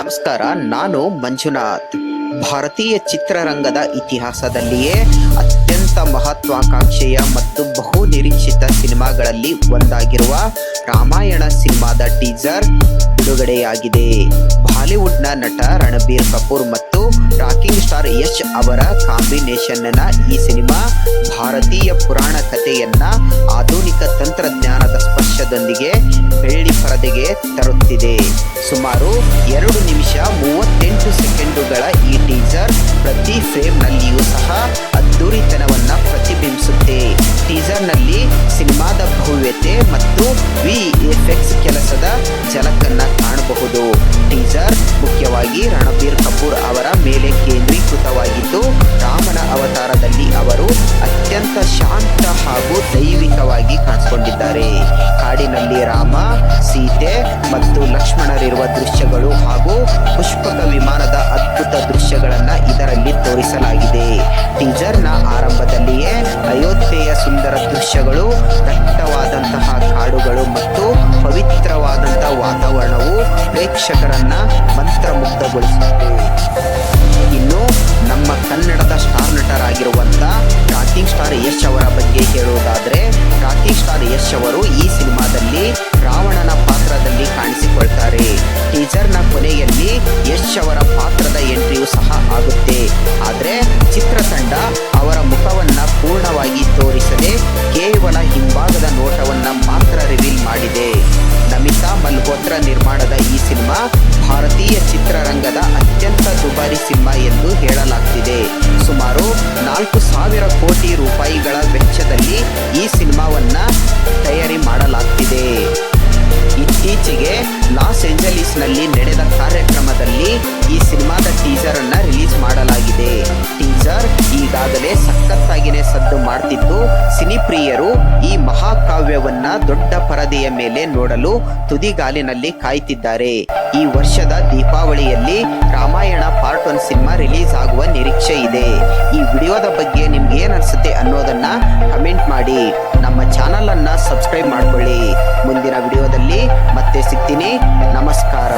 ನಮಸ್ಕಾರ. ನಾನು ಮಂಜುನಾಥ್. ಭಾರತೀಯ ಚಿತ್ರರಂಗದ ಇತಿಹಾಸದಲ್ಲಿಯೇ ಅತ್ಯಂತ ಮಹತ್ವಾಕಾಂಕ್ಷೆಯ ಮತ್ತು ಬಹು ನಿರೀಕ್ಷಿತ ಸಿನಿಮಾಗಳಲ್ಲಿ ಒಂದಾಗಿರುವ ರಾಮಾಯಣ ಸಿನಿಮಾದ ಟೀಸರ್ ಬಿಡುಗಡೆಯಾಗಿದೆ. ಬಾಲಿವುಡ್ನ ನಟ ರಣಬೀರ್ ಕಪೂರ್ ಮತ್ತು ರಾಕಿಂಗ್ ಸ್ಟಾರ್ ಯಶ್ ಅವರ ಕಾಂಬಿನೇಷನ್ನ ಈ ಸಿನಿಮಾ ಭಾರತೀಯ ಪುರಾಣ ಕಥೆಯನ್ನ ಆಧುನಿಕ ತಂತ್ರಜ್ಞಾನದ ಸ್ಪರ್ಶದೊಂದಿಗೆ ಬೆಳ್ಳಿ ಪರದೆಗೆ ತರುತ್ತಿದೆ. ಸುಮಾರು 2 ನಿಮಿಷ 38 ಸೆಕೆಂಡುಗಳ ಈ ಟೀಸರ್ ಪ್ರತಿ ಫ್ರೇಮ್ನಲ್ಲಿಯೂ ಸಹ ಅದ್ದೂರಿತನವನ್ನ ಪ್ರತಿಬಿಂಬಿಸುತ್ತೆ. ಟೀಸರ್ನಲ್ಲಿ ಸಿನಿಮಾದ ಭವ್ಯತೆ ಮತ್ತು VFX ಕೆಲಸದ ಝಲಕನ್ನ ಕಾಣಬಹುದು. ಟೀಸರ್ ಮುಖ್ಯವಾಗಿ ರಣಬೀರ್ ಕಪೂರ್ ಅವರ ಮೇಲೆ ಕೇಂದ್ರೀಕೃತವಾಗಿದ್ದು, ರಾಮನ ಅವತಾರದಲ್ಲಿ ಅವರು ಅತ್ಯಂತ ಶಾಂತ ಹಾಗೂ ದೈವಿಕವಾಗಿ ಕಾಣಿಸಿಕೊಂಡಿದ್ದಾರೆ. ಕಾಡಿನಲ್ಲಿ ರಾಮ, ಸೀತೆ ಮತ್ತು ಲಕ್ಷ್ಮಣರಿರುವ ದೃಶ್ಯಗಳು ಹಾಗೂ ಪುಷ್ಪಕ ವಿಮಾನದ ಅದ್ಭುತ ದೃಶ್ಯಗಳನ್ನು ಇದರಲ್ಲಿ ತೋರಿಸಲಾಗಿದೆ. ಟೀಸರ್ನ ಆರಂಭದಲ್ಲಿಯೇ ಅಯೋಧ್ಯೆಯ ಸುಂದರ ದೃಶ್ಯಗಳು, ದಟ್ಟವಾದಂತಹ ಕಾಡುಗಳು ಮತ್ತು ಪವಿತ್ರವಾದಂತಹ ವಾತಾವರಣವು ಪ್ರೇಕ್ಷಕರನ್ನ ಮಂತ್ರಮುಗ್ಧಗೊಳಿಸುತ್ತೆ. ಇನ್ನು ನಮ್ಮ ಕನ್ನಡದ ಸ್ಟಾರ್ ನಟರಾಗಿರುವಂತ ರಾಕಿಂಗ್ ಸ್ಟಾರ್ ಯಶ್ ಅವರ ಬಗ್ಗೆ ಹೇಳುವುದಾದ್ರೆ, ರಾಕಿಂಗ್ ಸ್ಟಾರ್ ಯಶ್ ಅವರು ಈ ಸಿನಿಮಾದಲ್ಲಿ ರಾವಣನ ಪಾತ್ರದಲ್ಲಿ ಕಾಣಿಸಿಕೊಳ್ತಾರೆ. ಟೀಸರ್ನ ಕೊನೆಯಲ್ಲಿ ಯಶ್ ಅವರ ಪಾತ್ರದ ಎಂಟ್ರಿಯೂ ಸಹ ಆಗುತ್ತೆ. ಆದರೆ ಚಿತ್ರತಂಡ ಅವರ ಮುಖವನ್ನ ಪೂರ್ಣವಾಗಿ ತೋರಿಸದೆ ಕೇವಲ ಹಿಂಭಾಗದ ನೋಟವನ್ನ ಮಾತ್ರ ರಿವೀಲ್ ಮಾಡಿದೆ. ನಮಿತಾ ಮಲ್ಹೋತ್ರಾ ನಿರ್ಮಾಣದ ಈ ಸಿನಿಮಾ ಭಾರತೀಯ ಚಿತ್ರರಂಗದ ಅತ್ಯಂತ ದುಬಾರಿ ಸಿನಿಮಾ ಎಂದು ಹೇಳಲಾಗ್ತಿದೆ. ಸುಮಾರು 4,000 ಕೋಟಿ ರೂಪಾಯಿಗಳ ವೆಚ್ಚದಲ್ಲಿ ಈ ಸಿನಿಮಾವನ್ನ ತಯಾರಿ ಮಾಡಲಾಗ್ತಿದೆ. ಇತ್ತೀಚೆಗೆ ಲಾಸ್ ಏಂಜಲೀಸ್ನಲ್ಲಿ ನಡೆದ ಕಾರ್ಯಕ್ರಮದಲ್ಲಿ ಈ ಸಿನಿಮಾದ ಟೀಸರ್ ಅನ್ನ ರಿಲೀಸ್ ಮಾಡಲಾಗಿದೆ. ಟೀಸರ್ ಈಗಾಗಲೇ ಸಖತ್ತಾಗಿನೇ ಸದ್ದು ಮಾಡ್ತಿದ್ದು, ಸಿನಿಪ್ರಿಯರು ಈ ಮಹಾಕಾವ್ಯವನ್ನ ದೊಡ್ಡ ಪರದೆಯ ಮೇಲೆ ನೋಡಲು ತುದಿಗಾಲಿನಲ್ಲಿ ಕಾಯ್ತಿದ್ದಾರೆ. ಈ ವರ್ಷದ ದೀಪಾವಳಿಯಲ್ಲಿ ರಾಮಾಯಣ ಪಾರ್ಟ್ 1 ಸಿನಿಮಾ ರಿಲೀಸ್ ಆಗುವ ನಿರೀಕ್ಷೆ ಇದೆ. ಈ ವಿಡಿಯೋದ ಬಗ್ಗೆ ನಿಮ್ಗೆ ಏನ್ ಅನ್ಸುತ್ತೆ ಅನ್ನೋದನ್ನ ಕಮೆಂಟ್ ಮಾಡಿ. ನಮ್ಮ ಚಾನಲ್ ಅನ್ನ ಸಬ್ಸ್ಕ್ರೈಬ್ ಮಾಡ್ಕೊಳ್ಳಿ. ಮುಂದಿನ ವಿಡಿಯೋದಲ್ಲಿ ಮತ್ತೆ ಸಿಗ್ತೀನಿ. ನಮಸ್ಕಾರ.